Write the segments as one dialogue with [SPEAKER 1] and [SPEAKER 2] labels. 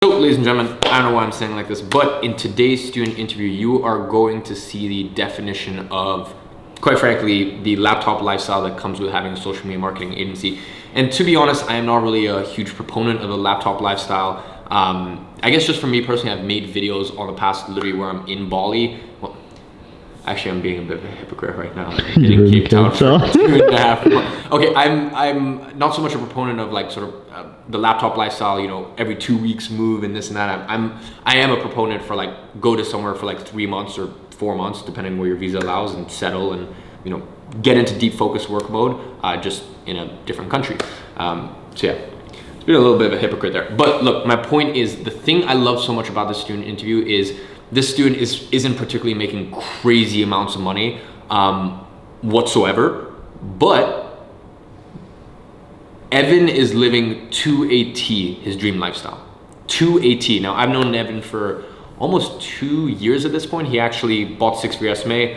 [SPEAKER 1] So, ladies and gentlemen, I don't know why I'm saying like this, but in today's student interview, you are going to see the definition of, quite frankly, the laptop lifestyle that comes with having a social media marketing agency. And to be honest, I am not really a huge proponent of the laptop lifestyle. I guess just for me personally, I've made videos on the past literally where I'm in Bali. Well, actually, I'm being a bit of a hypocrite right now. I'm getting kicked out for 2.5 months. Okay, I'm not so much a proponent of like sort of the laptop lifestyle, you know, every 2 weeks move and this and that. I am a proponent for like go to somewhere for like 3 months or 4 months, depending where your visa allows, and settle and, you know, get into deep focus work mode, just in a different country. So yeah. It's been a little bit of a hypocrite there. But look, my point is, the thing I love so much about this student interview is this student isn't particularly making crazy amounts of money whatsoever, but Evan is living to a T his dream lifestyle. To a T. Now, I've known Evan for almost 2 years at this point. He actually bought Six Figure SMA,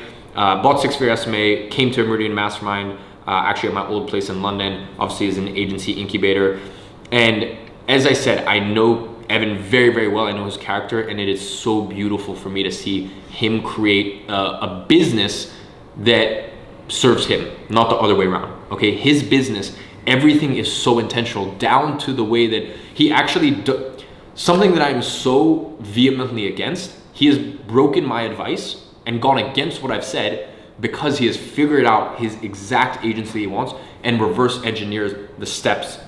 [SPEAKER 1] came to a Meridian Mastermind, actually at my old place in London, obviously as an agency incubator. And as I said, I know Evan very, very well. I know his character, and it is so beautiful for me to see him create a business that serves him, not the other way around. Okay, his business, everything is so intentional, down to the way that he actually something that I'm so vehemently against. He has broken my advice and gone against what I've said because he has figured out his exact agency he wants and reverse engineers the steps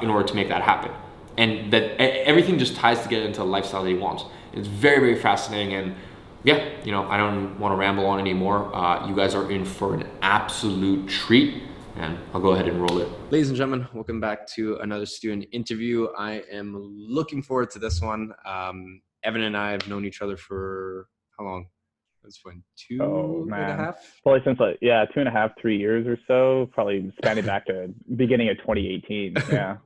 [SPEAKER 1] in order to make that happen. And that everything just ties together into the lifestyle that he wants. It's very, very fascinating. And yeah, you know, I don't want to ramble on anymore. You guys are in for an absolute treat, and I'll go ahead and roll it. Ladies and gentlemen, welcome back to another student interview. I am looking forward to this one. Evan and I have known each other for how long? It's been two and a half?
[SPEAKER 2] Probably since 2.5, 3 years or so, probably spanning back to beginning of 2018. Yeah.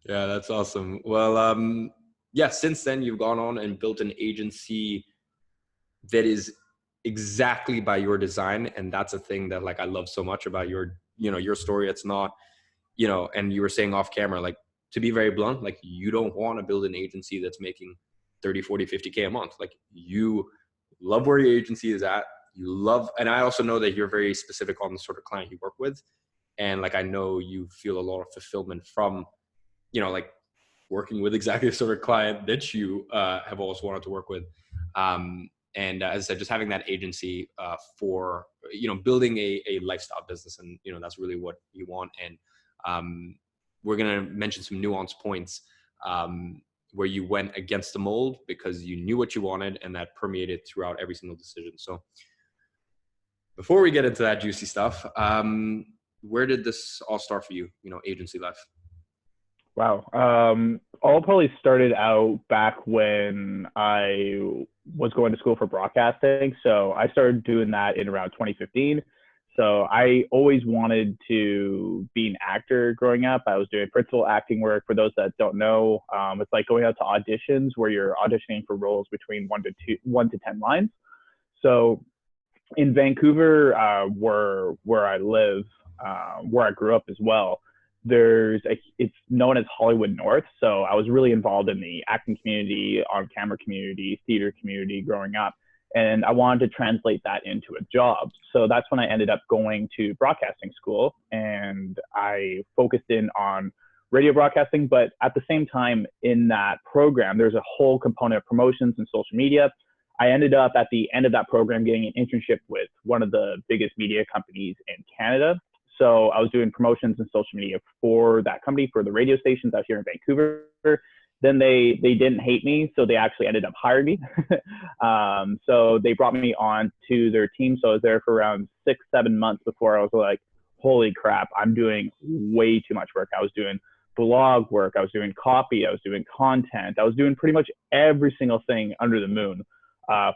[SPEAKER 1] Yeah, that's awesome. Well, yeah, since then you've gone on and built an agency that is exactly by your design. And that's a thing that like I love so much about your story. It's not, and you were saying off camera, like, to be very blunt, like, you don't want to build an agency that's making 30, 40, 50K a month. Like, you love where your agency is at. And I also know that you're very specific on the sort of client you work with. And like, I know you feel a lot of fulfillment from, like, working with exactly the sort of client that you have always wanted to work with. And as I said, just having that agency for, building a lifestyle business. And, that's really what you want. And we're going to mention some nuanced points where you went against the mold because you knew what you wanted, and that permeated throughout every single decision. So before we get into that juicy stuff, where did this all start for you, agency life?
[SPEAKER 2] Wow. All probably started out back when I was going to school for broadcasting. So I started doing that in around 2015. So I always wanted to be an actor growing up. I was doing principal acting work. For those that don't know, it's like going out to auditions where you're auditioning for roles between 1 to 10 lines. So in Vancouver, where I live, where I grew up as well, it's known as Hollywood North. So I was really involved in the acting community, on-camera community, theater community growing up. And I wanted to translate that into a job. So that's when I ended up going to broadcasting school, and I focused in on radio broadcasting. But at the same time in that program, there's a whole component of promotions and social media. I ended up at the end of that program getting an internship with one of the biggest media companies in Canada. So I was doing promotions and social media for that company, for the radio stations out here in Vancouver. Then they didn't hate me, so they actually ended up hiring me. So they brought me on to their team. So I was there for around 6-7 months before I was like, holy crap, I'm doing way too much work. I was doing blog work, I was doing copy, I was doing content, I was doing pretty much every single thing under the moon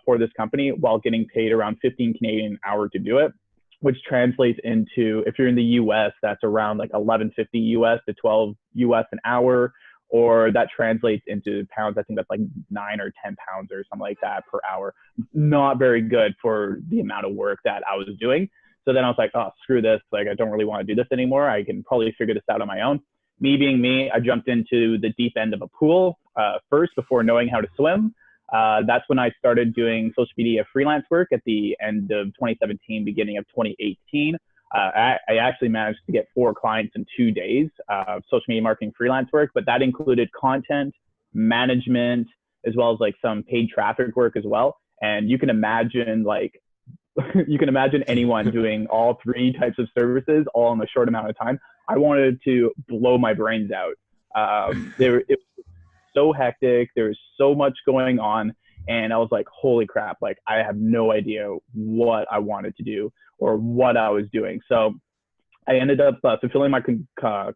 [SPEAKER 2] for this company, while getting paid around 15 Canadian an hour to do it, which translates into, if you're in the US, that's around like 11.50 US to 12 US an hour. Or that translates into pounds. I think that's like 9 or 10 pounds or something like that per hour. Not very good for the amount of work that I was doing. So then I was like, oh, screw this. Like, I don't really want to do this anymore. I can probably figure this out on my own. Me being me, I jumped into the deep end of a pool. first before knowing how to swim. That's when I started doing social media freelance work at the end of 2017, beginning of 2018. I actually managed to get 4 clients in 2 days of social media marketing freelance work, but that included content, management, as well as like some paid traffic work as well. And you can imagine you can imagine anyone doing all 3 types of services all in a short amount of time. I wanted to blow my brains out. It was so hectic. There was so much going on. And I was like, holy crap, like I have no idea what I wanted to do or what I was doing. So I ended up fulfilling my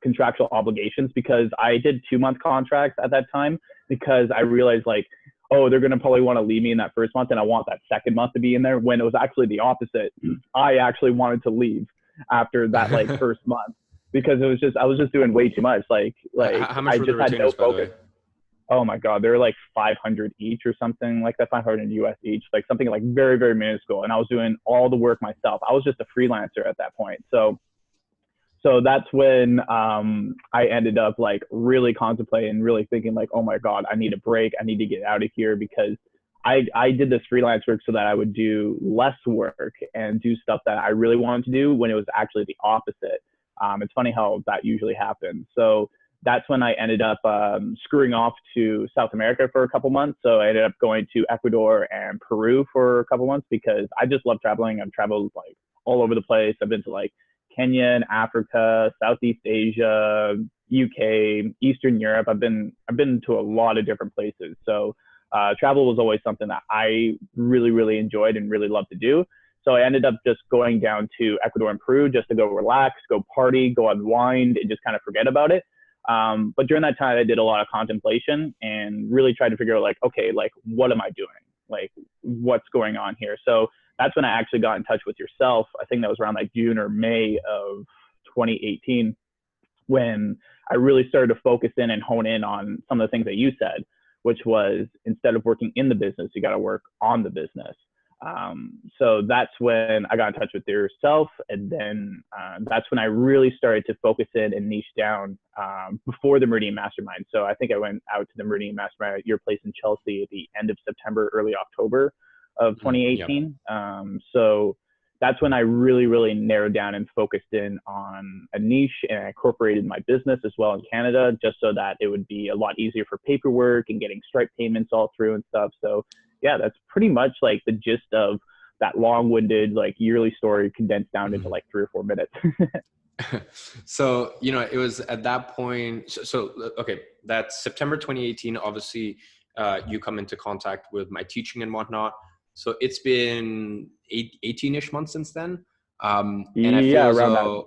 [SPEAKER 2] contractual obligations because I did 2-month contracts at that time, because I realized like, oh, they're going to probably want to leave me in that first month and I want that second month to be in there, when it was actually the opposite. I actually wanted to leave after that like first month, because I was just doing way too much.
[SPEAKER 1] How much
[SPEAKER 2] I
[SPEAKER 1] were the
[SPEAKER 2] just had no
[SPEAKER 1] retainers, by the way?
[SPEAKER 2] focus. Oh my God, they're like 500 each or something like that, 500 US each, like something like very, very minuscule. And I was doing all the work myself. I was just a freelancer at that point. So that's when I ended up like really contemplating, really thinking like, oh my God, I need a break. I need to get out of here, because I did this freelance work so that I would do less work and do stuff that I really wanted to do, when it was actually the opposite. It's funny how that usually happens. So that's when I ended up screwing off to South America for a couple months. So I ended up going to Ecuador and Peru for a couple months, because I just love traveling. I've traveled like all over the place. I've been to like Kenya and Africa, Southeast Asia, UK, Eastern Europe. I've been to a lot of different places. So travel was always something that I really, really enjoyed and really loved to do. So I ended up just going down to Ecuador and Peru just to go relax, go party, go unwind, and just kind of forget about it. But during that time, I did a lot of contemplation and really tried to figure out like, okay, like what am I doing? Like what's going on here? So that's when I actually got in touch with yourself. I think that was around like June or May of 2018, when I really started to focus in and hone in on some of the things that you said, which was, instead of working in the business, you got to work on the business. So that's when I got in touch with yourself. And then that's when I really started to focus in and niche down before the Meridian Mastermind. So I think I went out to the Meridian Mastermind at your place in Chelsea at the end of September, early October of 2018. So that's when I really, really narrowed down and focused in on a niche, and I incorporated my business as well in Canada, just so that it would be a lot easier for paperwork and getting Stripe payments all through and stuff. So yeah, that's pretty much like the gist of that long-winded like yearly story condensed down into like 3 or 4 minutes.
[SPEAKER 1] So, you know, it was at that point. Okay, that's September 2018. Obviously, you come into contact with my teaching and whatnot. So it's been 18-ish months since then. And I feel as
[SPEAKER 2] around
[SPEAKER 1] though,
[SPEAKER 2] that.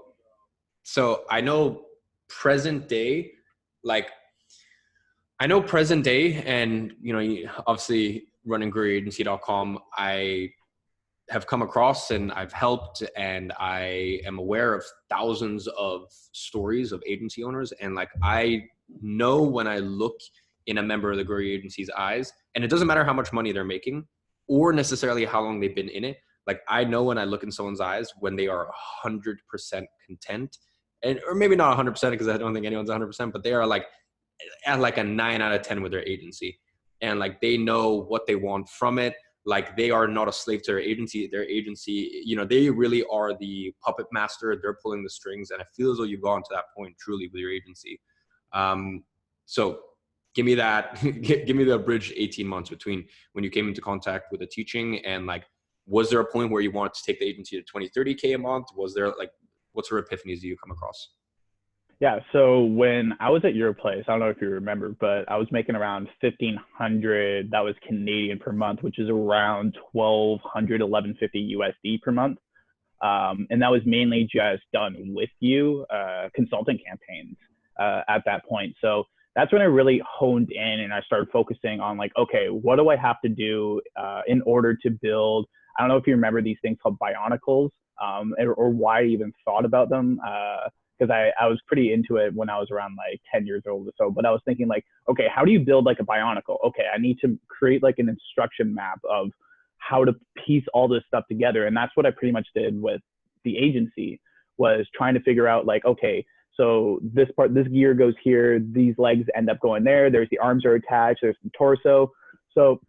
[SPEAKER 1] so I know present day, and, you know, obviously running GrowYourAgency.com, I have come across and I've helped, and I am aware of thousands of stories of agency owners. And like, I know when I look in a member of the Grow Your Agency's eyes, and it doesn't matter how much money they're making or necessarily how long they've been in it. Like, I know when I look in someone's eyes when they are 100% content, and, or maybe not 100%, because I don't think anyone's 100%, but they are like at like a 9 out of 10 with their agency. And like, they know what they want from it. Like, they are not a slave to their agency. Their agency, you know, they really are the puppet master. They're pulling the strings. And I feel as though you've gone to that point truly with your agency. So give me that, give me the bridge 18 months between when you came into contact with the teaching, and like, was there a point where you wanted to take the agency to 20, 30K a month? Was there like, what sort of epiphanies do you come across?
[SPEAKER 2] Yeah, so when I was at your place, I don't know if you remember, but I was making around 1,500, that was Canadian per month, which is around 1,200, 1,150 USD per month. And that was mainly just done with you, consulting campaigns at that point. So that's when I really honed in and I started focusing on like, okay, what do I have to do in order to build, I don't know if you remember these things called Bionicles, or why I even thought about them. Because I was pretty into it when I was around like 10 years old or so. But I was thinking like, okay, how do you build like a Bionicle? Okay, I need to create like an instruction map of how to piece all this stuff together. And that's what I pretty much did with the agency, was trying to figure out like, okay, So this gear goes here, these legs end up going there, there's the arms are attached, there's the torso. So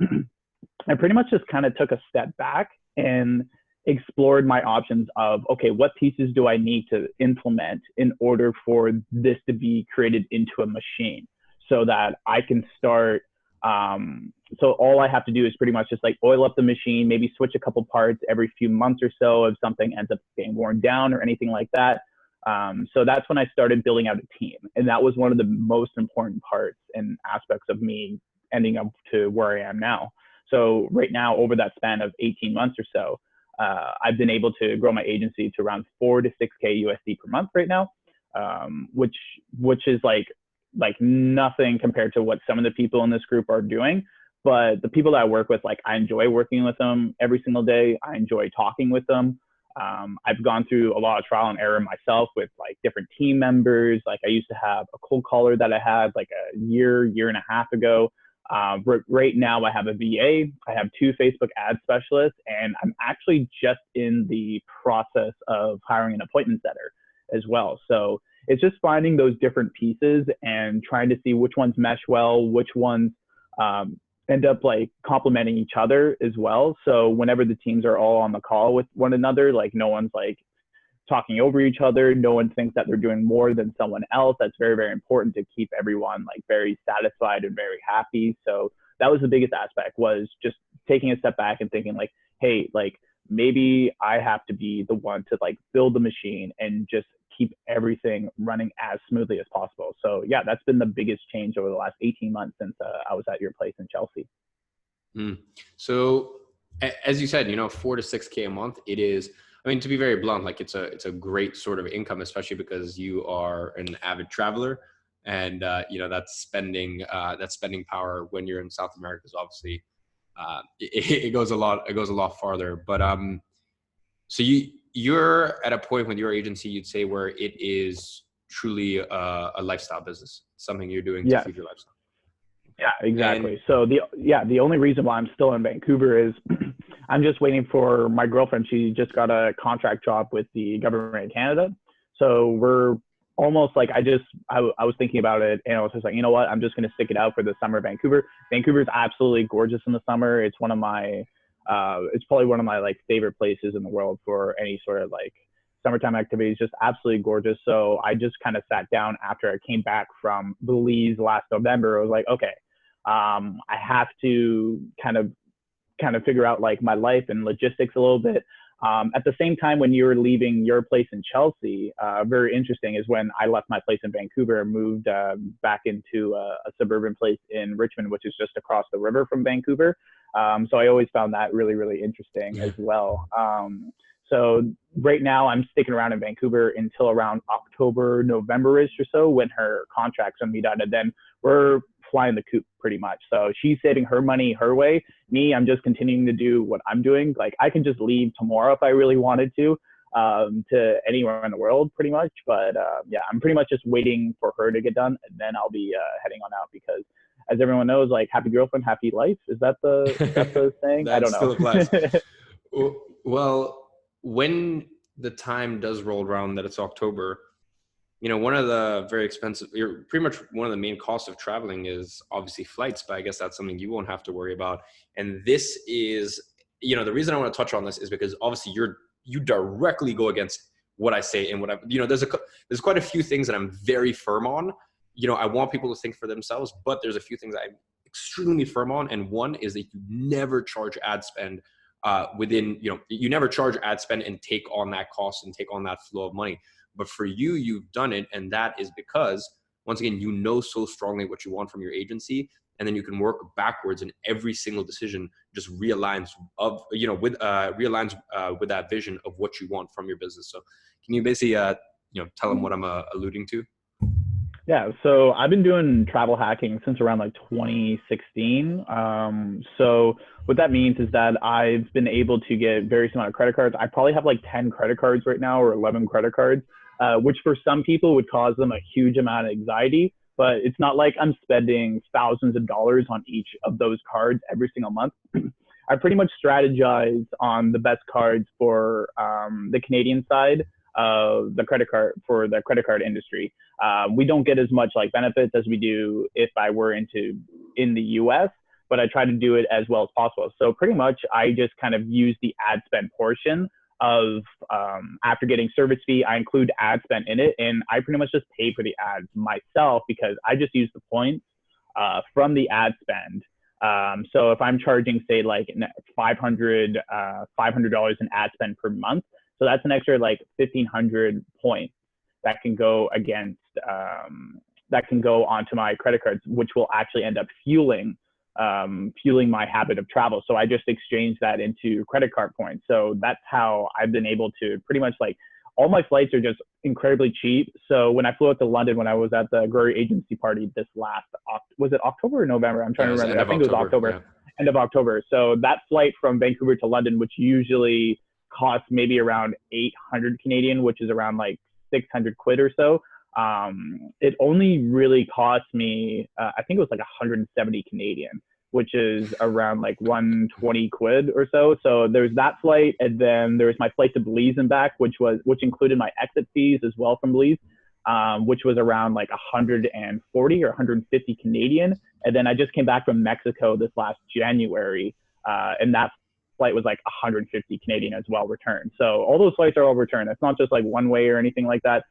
[SPEAKER 2] I pretty much just kind of took a step back and explored my options of, okay, what pieces do I need to implement in order for this to be created into a machine so that I can start. So all I have to do is pretty much just like oil up the machine, maybe switch a couple parts every few months or so if something ends up getting worn down or anything like that. So that's when I started building out a team. And that was one of the most important parts and aspects of me ending up to where I am now. So right now, over that span of 18 months or so, I've been able to grow my agency to around 4 to 6K USD per month right now, which is like nothing compared to what some of the people in this group are doing. But the people that I work with, like I enjoy working with them every single day. I enjoy talking with them. I've gone through a lot of trial and error myself with like different team members. Like I used to have a cold caller that I had like a year and a half ago. Right now I have a VA, I have 2 Facebook ad specialists, and I'm actually just in the process of hiring an appointment setter as well. So it's just finding those different pieces and trying to see which ones mesh well, which ones end up like complementing each other as well. So whenever the teams are all on the call with one another, like no one's like talking over each other. No one thinks that they're doing more than someone else. That's very, very important to keep everyone like very satisfied and very happy. So that was the biggest aspect, was just taking a step back and thinking like, hey, like maybe I have to be the one to like build the machine and just keep everything running as smoothly as possible. So yeah, that's been the biggest change over the last 18 months since I was at your place in Chelsea.
[SPEAKER 1] So as you said, 4 to 6K a month, it is, I mean, to be very blunt, like it's a great sort of income, especially because you are an avid traveler, and that spending power when you're in South America is obviously it goes a lot farther. But so you're at a point with your agency, you'd say, where it is truly a lifestyle business, something you're doing to feed your lifestyle.
[SPEAKER 2] Yeah, exactly. So the only reason why I'm still in Vancouver is I'm just waiting for my girlfriend. She just got a contract job with the government of Canada. So we're almost like, I was thinking about it, and I was just like, you know what, I'm just going to stick it out for the summer of Vancouver. Vancouver is absolutely gorgeous in the summer. It's it's probably one of my like favorite places in the world for any sort of like summertime activities, just absolutely gorgeous. So I just kind of sat down after I came back from Belize last November. I was like, okay, I have to kind of figure out like my life and logistics a little bit. At the same time, when you were leaving your place in Chelsea, very interesting is when I left my place in Vancouver and moved back into a suburban place in Richmond, which is just across the river from Vancouver. So I always found that really, really interesting as well. So right now I'm sticking around in Vancouver until around October, November-ish or so, when her contract's gonna be done. And then we're flying the coop pretty much. So she's saving her money her way. Me, I'm just continuing to do what I'm doing. Like I can just leave tomorrow if I really wanted to anywhere in the world pretty much. But yeah, I'm pretty much just waiting for her to get done, and then I'll be heading on out, because as everyone knows, like happy girlfriend, happy life. Is that the saying? I don't know.
[SPEAKER 1] Still applies. Well, when the time does roll around that it's October, one of the very expensive, pretty much one of the main costs of traveling is obviously flights, but I guess that's something you won't have to worry about. And this is, the reason I want to touch on this is because obviously you directly go against what I say and what there's quite a few things that I'm very firm on. I want people to think for themselves, but there's a few things I'm extremely firm on. And one is that you never charge ad spend you never charge ad spend and take on that cost and take on that flow of money. But for you, you've done it. And that is because, once again, so strongly what you want from your agency. And then you can work backwards, and every single decision just realigns with that vision of what you want from your business. So can you basically, tell them what I'm alluding to?
[SPEAKER 2] Yeah, so I've been doing travel hacking since around like 2016. So what that means is that I've been able to get various amount of credit cards. I probably have like 10 credit cards right now, or 11 credit cards, which for some people would cause them a huge amount of anxiety. But it's not like I'm spending thousands of dollars on each of those cards every single month. I pretty much strategize on the best cards for the Canadian side. the credit card industry. We don't get as much like benefits as we do if I were in the US, but I try to do it as well as possible. So pretty much I just kind of use the ad spend portion of, after getting service fee, I include ad spend in it, and I pretty much just pay for the ads myself because I just use the points from the ad spend. So if I'm charging, say, like $500 in ad spend per month, so that's an extra like 1,500 points that can go against, that can go onto my credit cards, which will actually end up fueling my habit of travel. So I just exchange that into credit card points. So that's how I've been able to pretty much, like, all my flights are just incredibly cheap. So when I flew out to London, when I was at the GrowYourAgency party this last, was it October or November? I'm trying to remember. I think it was October, yeah. End of October. So that flight from Vancouver to London, which usually costs maybe around 800 Canadian, which is around like 600 quid or so. It only really cost me, I think it was like 170 Canadian, which is around like 120 quid or so. So there's that flight. And then there's my flight to Belize and back, which included my exit fees as well from Belize, which was around like 140 or 150 Canadian. And then I just came back from Mexico this last January, and that flight was like 150 Canadian as well returned. So all those flights are all returned. It's not just like one way or anything like that,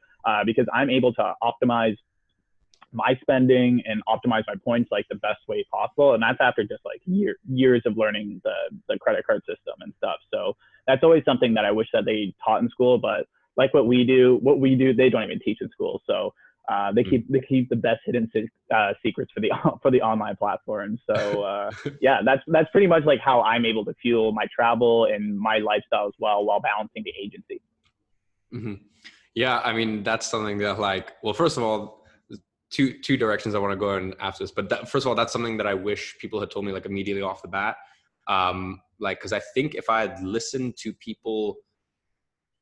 [SPEAKER 2] because I'm able to optimize my spending and optimize my points like the best way possible. And that's after just like years of learning the credit card system and stuff. So that's always something that I wish that they taught in school, but like what we do, they don't even teach in school. So they keep the best hidden secrets for the online platform. So yeah, that's pretty much like how I'm able to fuel my travel and my lifestyle as well while balancing the agency.
[SPEAKER 1] Mm-hmm. Yeah, I mean, that's something that, like, well, first of all, two directions I want to go in after this. But first of all, that's something that I wish people had told me like immediately off the bat. Like, because I think if I had listened to people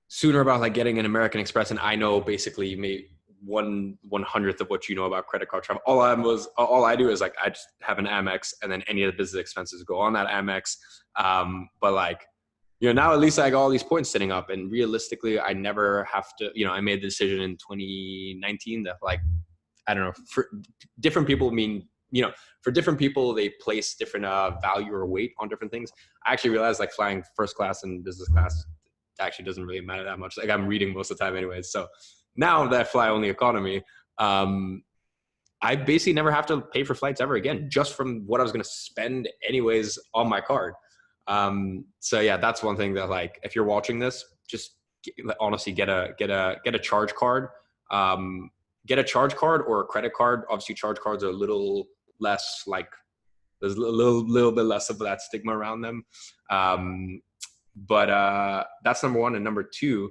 [SPEAKER 1] sooner about like getting an American Express, and I know basically maybe 1/100th of what you know about credit card travel. All I do is like I just have an Amex, and then any of the business expenses go on that Amex. But like, you know, now at least I got all these points sitting up, and realistically, I never have to. You know, I made the decision in 2019 that, like, I don't know, for different people for different people, they place different value or weight on different things. I actually realized like flying first class and business class actually doesn't really matter that much. Like I'm reading most of the time anyways. So now that I fly only economy, I basically never have to pay for flights ever again, just from what I was going to spend anyways on my card. So yeah, that's one thing that, like, if you're watching this, just honestly get a charge card. Get a charge card or a credit card. Obviously, charge cards are a little less, like, there's a little bit less of that stigma around them. But that's number one. And number two,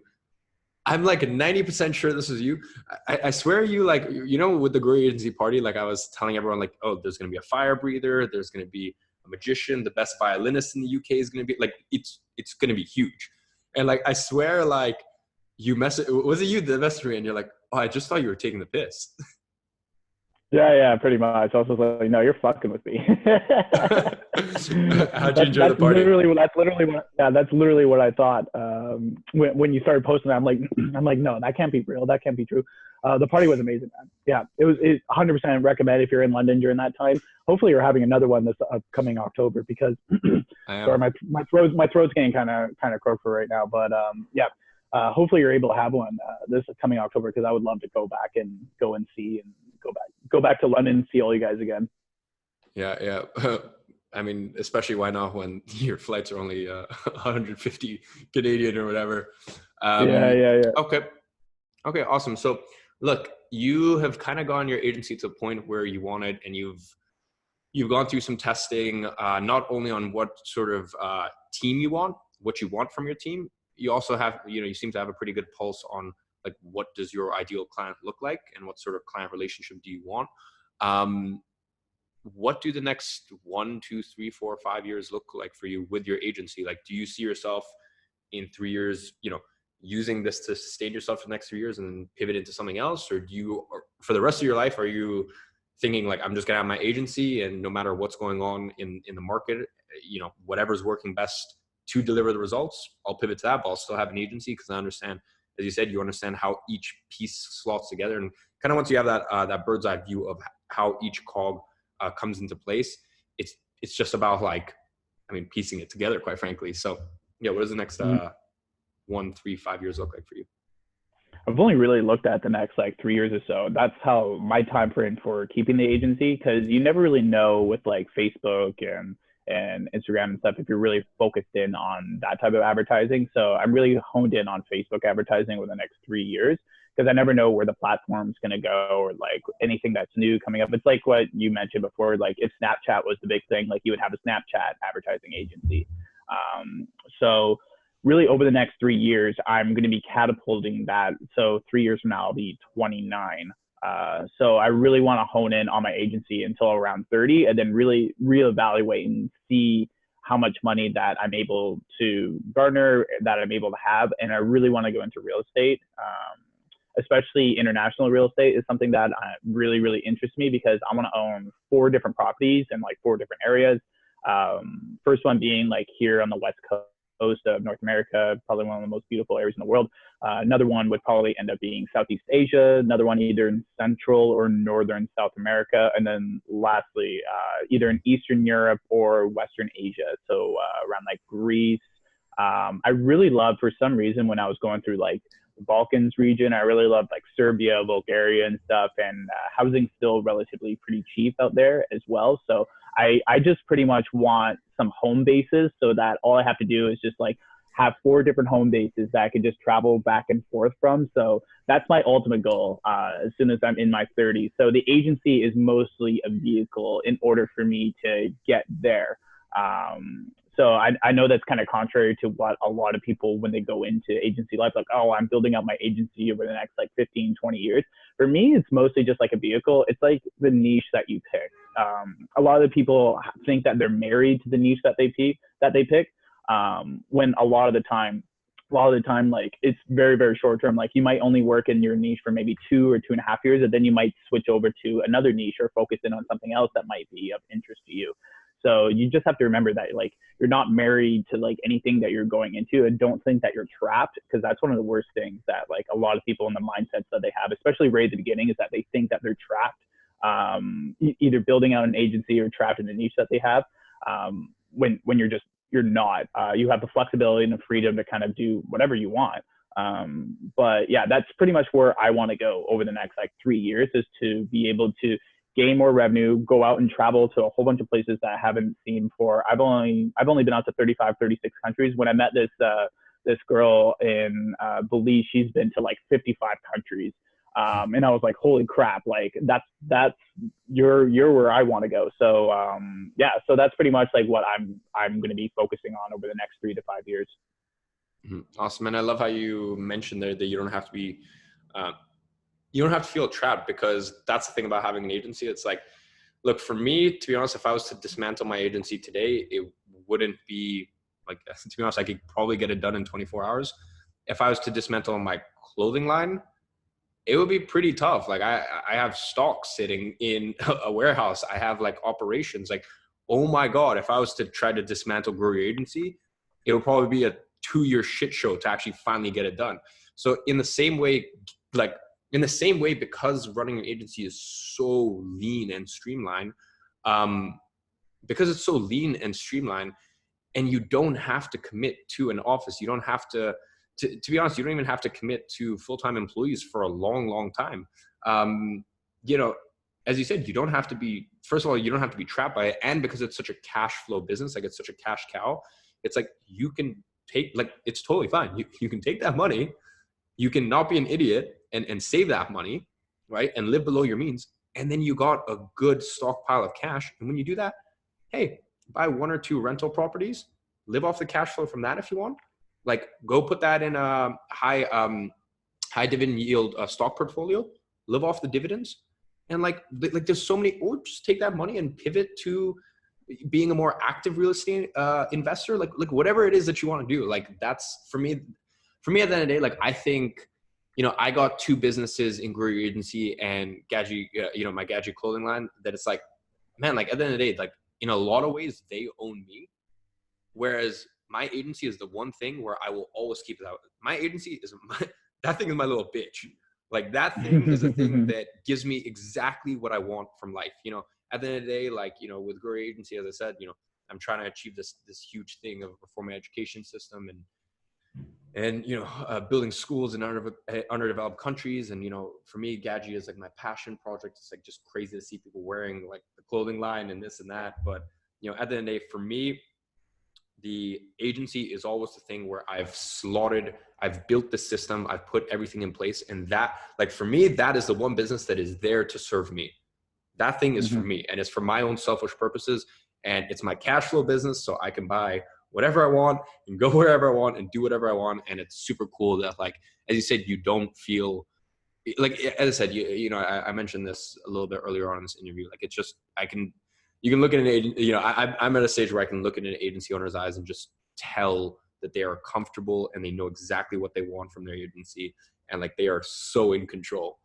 [SPEAKER 1] I'm like 90% sure this is you. I swear you, like, you know, with the GrowYourAgency party, like I was telling everyone, like, oh, there's going to be a fire breather. There's going to be a magician. The best violinist in the UK is going to be, like, it's going to be huge. And like, I swear, like, was it you that messaged me and you're like, oh, I just thought you were taking the piss.
[SPEAKER 2] Yeah, pretty much. I was like, no, you're fucking with me.
[SPEAKER 1] How'd you enjoy the party?
[SPEAKER 2] That's literally what I thought. When you started posting that, I'm like, no, that can't be real. That can't be true. The party was amazing, man. Yeah, it's 100% recommend if you're in London during that time. Hopefully you're having another one this upcoming October, because sorry, my throat's getting kind of croaked for right now. But yeah. Hopefully you're able to have one this coming October, because I would love to go and see and go back to London and see all you guys again.
[SPEAKER 1] Yeah. I mean, especially why not when your flights are only 150 Canadian or whatever.
[SPEAKER 2] Yeah.
[SPEAKER 1] Okay, awesome. So look, you have kind of gotten your agency to a point where you want it, and you've gone through some testing, not only on what sort of team you want, what you want from your team. You also have, you seem to have a pretty good pulse on, like, what does your ideal client look like and what sort of client relationship do you want? What do the next 1, 2, 3, 4, 5 years look like for you with your agency? Like, do you see yourself in 3 years, using this to sustain yourself for the next 3 years and then pivot into something else? Or for the rest of your life, are you thinking like, I'm just gonna have my agency, and no matter what's going on in the market, whatever's working best to deliver the results, I'll pivot to that, but I'll still have an agency, because I understand as you said, you understand how each piece slots together. And kind of once you have that, that bird's eye view of how each cog comes into place, it's just about like, I mean, piecing it together, quite frankly. So yeah, what does the next 1, 3, 5 years look like for you?
[SPEAKER 2] I've only really looked at the next like 3 years or so. That's how my time frame for keeping the agency, because you never really know with like Facebook and Instagram and stuff if you're really focused in on that type of advertising. So I'm really honed in on Facebook advertising over the next 3 years, because I never know where the platform's going to go or like anything that's new coming up. It's like what you mentioned before, like if Snapchat was the big thing, like you would have a Snapchat advertising agency. So really over the next 3 years, I'm going to be catapulting that. So 3 years from now, I'll be 29. So I really want to hone in on my agency until around 30, and then really reevaluate and see how much money that I'm able to garner, that I'm able to have. And I really want to go into real estate. Especially international real estate is something that really, really interests me, because I want to own 4 different properties in like 4 different areas. First one being like here on the West Coast of North America, probably one of the most beautiful areas in the world. Another one would probably end up being Southeast Asia, another one either in Central or Northern South America, and then lastly, either in Eastern Europe or Western Asia, so around like Greece. I really loved, for some reason, when I was going through like the Balkans region, I really loved like Serbia, Bulgaria and stuff, and housing's still relatively pretty cheap out there as well. So I just pretty much want some home bases, so that all I have to do is just like have 4 different home bases that I can just travel back and forth from. So that's my ultimate goal as soon as I'm in my 30s. So the agency is mostly a vehicle in order for me to get there. So I know that's kind of contrary to what a lot of people, when they go into agency life, like, oh, I'm building up my agency over the next like 15, 20 years. For me, it's mostly just like a vehicle. It's like the niche that you pick. A lot of the people think that they're married to the niche that they pick, when a lot of the time, like it's very, very short term. Like you might only work in your niche for maybe 2 or 2.5 years, and then you might switch over to another niche or focus in on something else that might be of interest to you. So you just have to remember that like you're not married to like anything that you're going into, and don't think that you're trapped, because that's one of the worst things that like a lot of people in the mindsets that they have, especially right at the beginning, is that they think that they're trapped, either building out an agency or trapped in the niche that they have. When you're not. You have the flexibility and the freedom to kind of do whatever you want. But yeah, that's pretty much where I want to go over the next like 3 years, is to be able to gain more revenue, go out and travel to a whole bunch of places that I haven't seen before. I've only been out to 35, 36 countries. When I met this girl in Belize, she's been to like 55 countries. And I was like, holy crap, like that's you're where I want to go. So yeah, so that's pretty much like what I'm going to be focusing on over the next 3 to 5 years.
[SPEAKER 1] Awesome. And I love how you mentioned there that you don't have to be you don't have to feel trapped, because that's the thing about having an agency. It's like, look, for me, to be honest, if I was to dismantle my agency today, it wouldn't be like, to be honest, I could probably get it done in 24 hours. If I was to dismantle my clothing line, it would be pretty tough. Like I have stock sitting in a warehouse. I have like operations. Like, oh my God, if I was to try to dismantle Grow Your Agency, it would probably be a 2-year shit show to actually finally get it done. So in the same way, because running an agency is so lean and streamlined, and you don't have to commit to an office, you don't have to be honest, you don't even have to commit to full-time employees for a long, long time. As you said, you don't have to be, first of all, you don't have to be trapped by it. And because it's such a cash flow business, like it's such a cash cow, it's like you can take, like, it's totally fine. You can take that money, you can not be an idiot and save that money, right? And live below your means. And then you got a good stockpile of cash. And when you do that, hey, buy 1 or 2 rental properties, live off the cash flow from that if you want. Like, go put that in a high dividend yield stock portfolio, live off the dividends. And like there's so many, or just take that money and pivot to being a more active real estate investor, like whatever it is that you want to do. Like, that's for me at the end of the day, like, I think, I got 2 businesses in Grow Your Agency and Gadzhi, my Gadzhi clothing line, that it's like, man, like at the end of the day, like in a lot of ways they own me. Whereas my agency is the one thing where I will always keep it out. My agency is that thing is my little bitch. Like that thing is a thing that gives me exactly what I want from life. You know, at the end of the day, like, you know, with Grow Your Agency, as I said, you know, I'm trying to achieve this huge thing of reforming education system and you know, building schools in underdeveloped countries. And you know, for me, Gadzhi is like my passion project. It's like just crazy to see people wearing like the clothing line and this and that. But you know, at the end of the day, for me, the agency is always the thing where I've built the system, I've put everything in place, and that, like, for me, that is the one business that is there to serve me. That thing is for me, and it's for my own selfish purposes, and it's my cash flow business, so I can buy whatever I want and go wherever I want and do whatever I want. And it's super cool that, like, as you said, you don't feel like, as I said, you know, I mentioned this a little bit earlier on in this interview. Like, it's just, you can look at an agent, you know, I'm at a stage where I can look at an agency owner's eyes and just tell that they are comfortable and they know exactly what they want from their agency. And like, they are so in control.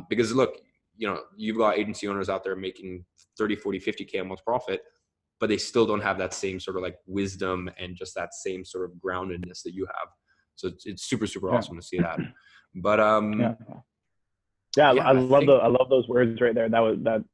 [SPEAKER 1] Because look, you know, you've got agency owners out there making 30, 40, 50K a month profit, but they still don't have that same sort of like wisdom and just that same sort of groundedness that you have. So it's super, super awesome to see that. But
[SPEAKER 2] yeah,
[SPEAKER 1] yeah,
[SPEAKER 2] I love those words right there. That's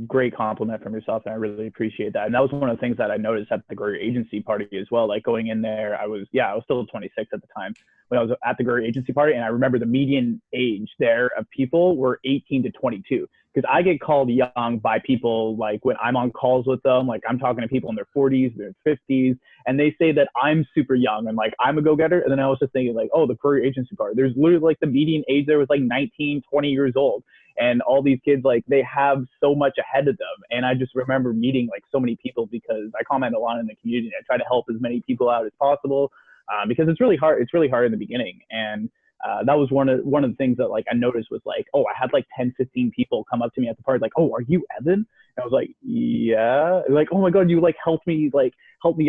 [SPEAKER 2] great compliment from yourself, and I really appreciate that. And that was one of the things that I noticed at the Grow Your Agency party as well. Like, going in there, I was still 26 at the time when I was at the Grow Your Agency party, and I remember the median age there of people were 18 to 22. Because I get called young by people, like, when I'm on calls with them, like, I'm talking to people in their 40s, their 50s, and they say that I'm super young and like I'm a go-getter. And then I was just thinking, like, oh, the Grow Your Agency party, there's literally like the median age there was like 19, 20 years old. And all these kids, like, they have so much ahead of them. And I just remember meeting like so many people, because I comment a lot in the community. I try to help as many people out as possible, because it's really hard. It's really hard in the beginning. And that was one of the things that, like, I noticed was like, oh, I had like 10, 15 people come up to me at the party, like, oh, are you Evan? And I was like, yeah. Like, oh my God, you like help me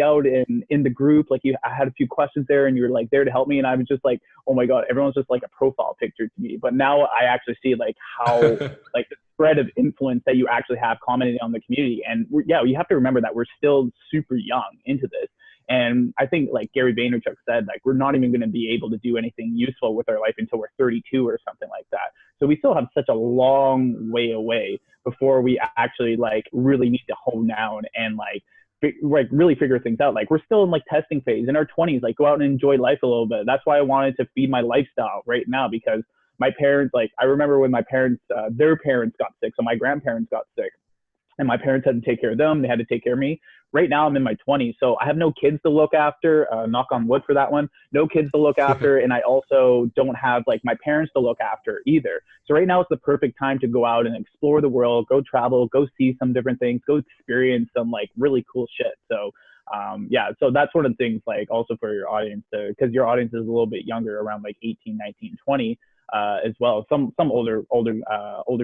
[SPEAKER 2] out in the group. Like, I had a few questions there and you were like there to help me. And I was just like, oh my God, everyone's just like a profile picture to me. But now I actually see like how like the spread of influence that you actually have commenting on the community. And you have to remember that we're still super young into this. And I think, like Gary Vaynerchuk said, like, we're not even going to be able to do anything useful with our life until we're 32 or something like that. So we still have such a long way away before we actually like really need to hone down and like really figure things out. Like, we're still in like testing phase in our 20s, like, go out and enjoy life a little bit. That's why I wanted to feed my lifestyle right now, because my parents, like, I remember when my parents, their parents got sick. So my grandparents got sick. And my parents had to take care of them. They had to take care of me. Right now, I'm in my 20s, so I have no kids to look after. Knock on wood for that one. No kids to look after, and I also don't have like my parents to look after either. So right now, it's the perfect time to go out and explore the world, go travel, go see some different things, go experience some like really cool shit. So so that's one of the things, like, also for your audience, because your audience is a little bit younger, around like 18, 19, 20. As well, some older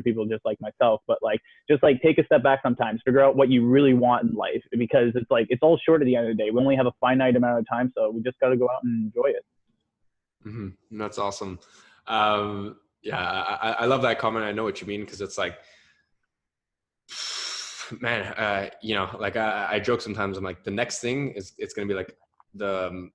[SPEAKER 2] people just like myself, but like, just like take a step back sometimes, figure out what you really want in life, because it's like, it's all short at the end of the day. We only have a finite amount of time, so we just got to go out and enjoy it.
[SPEAKER 1] That's awesome. I love that comment. I know what you mean, because it's like, man, you know, like I joke sometimes. I'm like, the next thing is, it's gonna be like the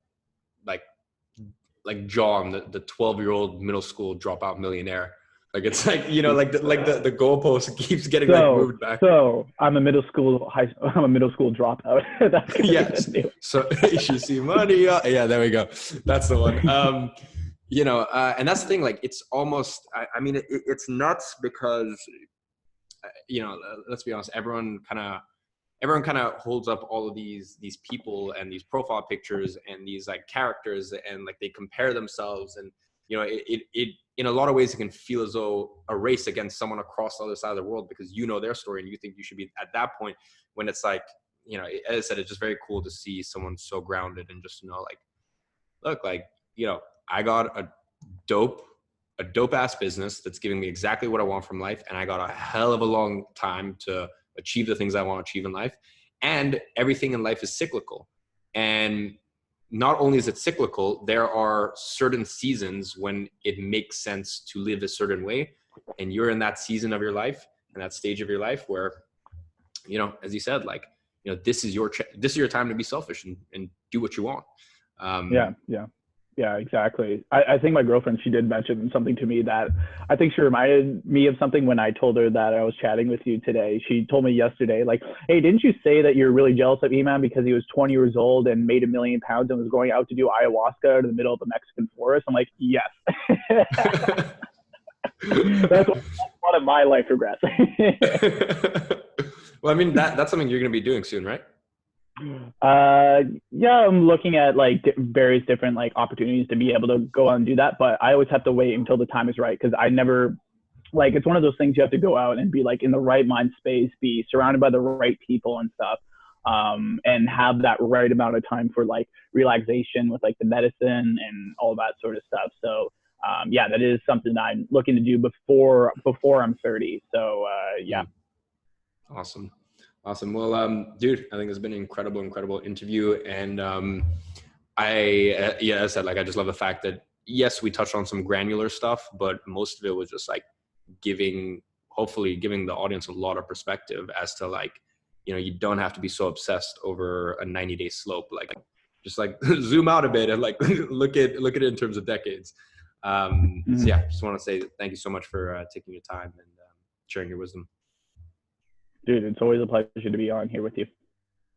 [SPEAKER 1] like John, the 12-year-old middle school dropout millionaire. Like, it's like, you know, like the goalpost keeps getting like moved back.
[SPEAKER 2] So I'm a middle school dropout. That's
[SPEAKER 1] yes. So you see money. Yeah, there we go. That's the one. You know, and that's the thing. Like, it's almost, I mean, it's nuts because, you know, let's be honest, everyone kind of holds up all of these people and these profile pictures and these like characters, and like they compare themselves, and you know, it in a lot of ways it can feel as though a race against someone across the other side of the world, because you know their story and you think you should be at that point, when it's like, you know, as I said, it's just very cool to see someone so grounded and just, you know, like, look, like, you know, I got a dope ass business that's giving me exactly what I want from life, and I got a hell of a long time to achieve the things I want to achieve in life. And everything in life is cyclical. And not only is it cyclical, there are certain seasons when it makes sense to live a certain way. And you're in that season of your life and that stage of your life where, you know, as you said, like, you know, this is your time to be selfish and do what you want.
[SPEAKER 2] Yeah. Yeah, exactly. I think my girlfriend, she did mention something to me that I think she reminded me of something when I told her that I was chatting with you today. She told me yesterday, like, hey, didn't you say that you're really jealous of Iman because he was 20 years old and made £1 million and was going out to do ayahuasca in the middle of the Mexican forest? I'm like, yes. That's one of my life regrets.
[SPEAKER 1] Well, I mean, that's something you're going to be doing soon, right?
[SPEAKER 2] Yeah, I'm looking at like various different like opportunities to be able to go out and do that, but I always have to wait until the time is right because I never like it's one of those things you have to go out and be like in the right mind space, be surrounded by the right people and stuff, and have that right amount of time for like relaxation with like the medicine and all that sort of stuff. So yeah, that is something that I'm looking to do before I'm 30. So yeah.
[SPEAKER 1] Awesome. Awesome. Well, dude, I think it's been an incredible interview. And yeah, as I said, like, I just love the fact that, yes, we touched on some granular stuff, but most of it was just like hopefully giving the audience a lot of perspective as to like, you don't have to be so obsessed over a 90-day slope. Like, just like zoom out a bit and like look at it in terms of decades. So yeah, just want to say thank you so much for taking your time and sharing your wisdom.
[SPEAKER 2] Dude, it's always a pleasure to be on here with you.